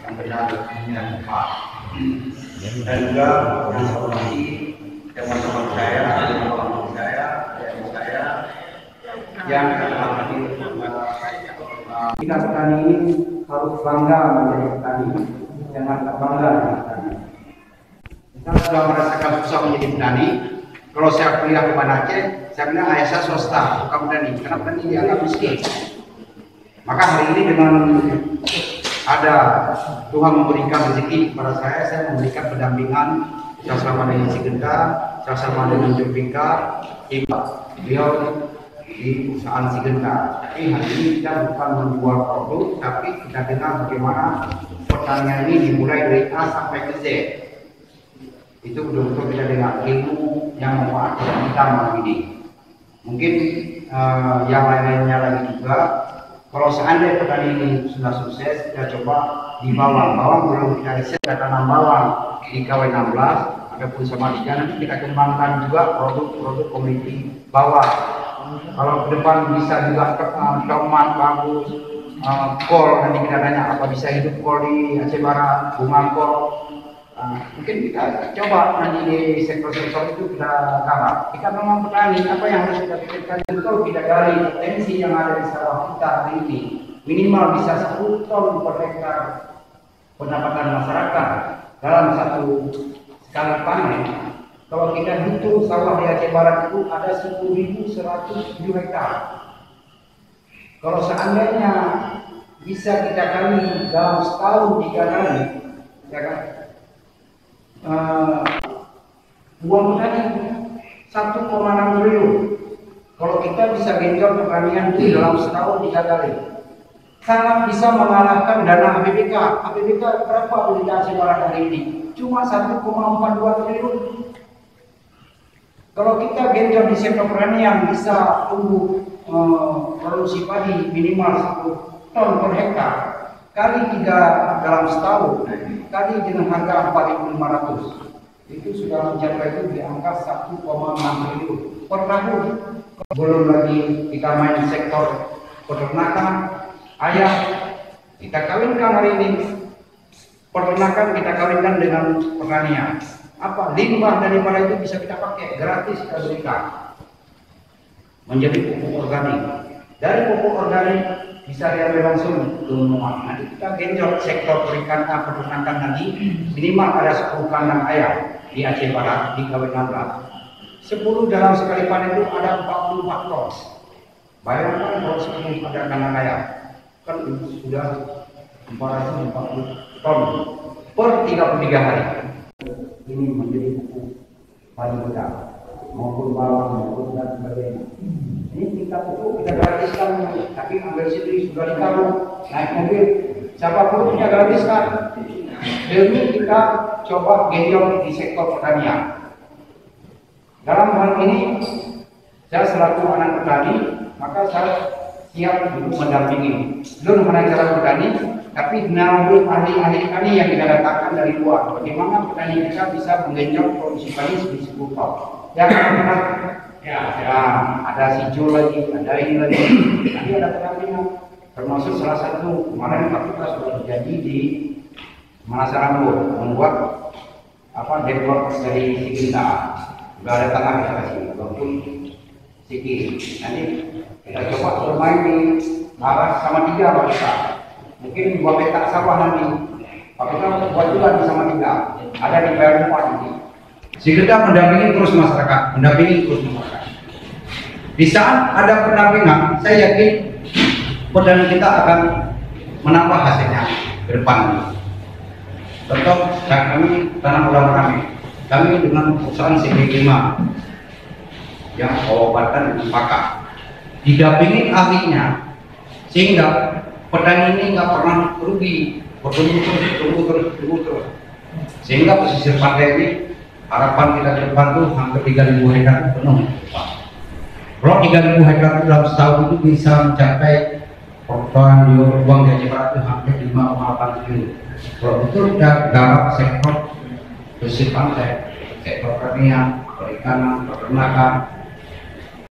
yang benar dan tepat. Dan juga informasi teman-teman saya, yang dalam hati kita petani ini harus bangga menjadi petani, jangan bangga menjadi petani. Kita sudah merasakan susah menjadi petani. Kalau saya kuliah ke Banda Aceh, saya bilang ayah saya swasta, bukan petani, karena petani dianggap miskin. Maka hari ini dengan ada Tuhan memberikan rezeki kepada saya memberikan pendampingan sama dengan Sigenta, sama dengan Jopika, beliau di perusahaan Sigenta. Tapi hari ini kita bukan menjual produk, tapi kita dengar bagaimana pertanian ini dimulai dari A sampai ke Z. Itu betul-betul kita dengar ilmu yang memanfaatkan kita malam ini. Mungkin yang lain-lainnya lagi juga. Kalau seandainya petani ini sudah sukses, kita coba di bawang. Bawang belum kita riset, kita tanam bawang di KW16 ataupun sama Liga. Nanti kita kembangkan juga produk-produk komoditi bawang. Kalau ke depan bisa juga tomat bagus, kol, nanti kita tanya apa bisa hidup kol di Aceh Barat, bunga kol. Mungkin kita coba nanti di sektor-sektor itu kita garap. Kita memang petani, apa yang harus kita pikirkan betul, kita gali potensi yang ada di sawah kita hari ini. Minimal bisa 10 ton per hektar pendapatan masyarakat dalam satu sekali panen. Kalau kita hitung sawah di Aceh Barat itu ada 10.107 hektar. Kalau seandainya bisa kita kali dalam setahun 3 kali, ya kan? Uang petani 1,6 triliun. Kalau kita bisa genjot pertanian itu dalam setahun 3 kali, sangat bisa mengalahkan dana APBK. APBK berapa APBK Aceh Barat hari ini? Cuma 1,42 triliun. Kalau kita genjot di sektor pertanian bisa tumbuh produksi padi minimal 1 ton per hektar. Kali 3 dalam setahun, kali dengan harga 4.500, itu sudah mencapai itu di angka 1,6 triliun per tahun. Belum lagi kita main sektor peternakan, ayam kita kawinkan hari ini, peternakan kita kawinkan dengan pertanian. Apa limbah daripada itu bisa kita pakai gratis, kita berikan menjadi pupuk organik. Dari pupuk organik bisa diambil langsung ke rumah. Nanti kita genjot sektor perikanan peternakan nanti minimal ada 10 kandang ayam di Aceh Barat di KW16. 10 dalam sekali panen itu ada 44 ton. Bayangkan kalau 10 ada kandang ayam, kan sudah 440 ton per 33 hari. Ini menjadi pupuk padi bedah maupun bawang maupun dan sebagainya. Ini kita pupuk kita gratiskan, tapi ambil sendiri sudah dikarung naik mobil, siapa pun punya gratiskan. Demi kita coba genjot di sektor pertanian. Dalam hal ini saya selaku anak petani, maka saya siap untuk mendampingi. Belum mana cara petani, tapi belum ahli-ahli petani yang kita datangkan dari luar. Bagaimana petani kita bisa menggenjot produksi padi di 10 ton. Ya, ada si Jo lagi, ada ini lagi. Nanti ada pendampingan. Termasuk salah satu kemarin kita sudah terjadi di Manasarambo membuat develop dari Sigenta. Sudah ada tanah kita kasih, walaupun sikit. Nanti kita coba bermain di arah sama 3 Pak kita. Mungkin 2 petak sawah nanti. Pak kita buat juga di sama 3. Ada di PRU nanti. Sigenta mendampingi terus masyarakat, Di saat ada pendampingan, saya yakin petani kita akan menambah hasilnya ke depan. Contoh, kami tanam ulang kami dengan perusahaan CB5 yang pengobatan dengan pakan, didampingi ahlinya, sehingga petani ini nggak pernah rugi, tumbuh terus. Sehingga pesisir pantai ini harapan kita ke depan tuh hampir 3.000 hektar penuh. Kalau 3.000 hektar dalam setahun itu bisa mencapai pertumbuhan uang di Aceh Barat itu hampir 5,8 triliun. Kalau betul kita garap sektor pesisir pantai, sektor pertanian, perikanan, peternakan,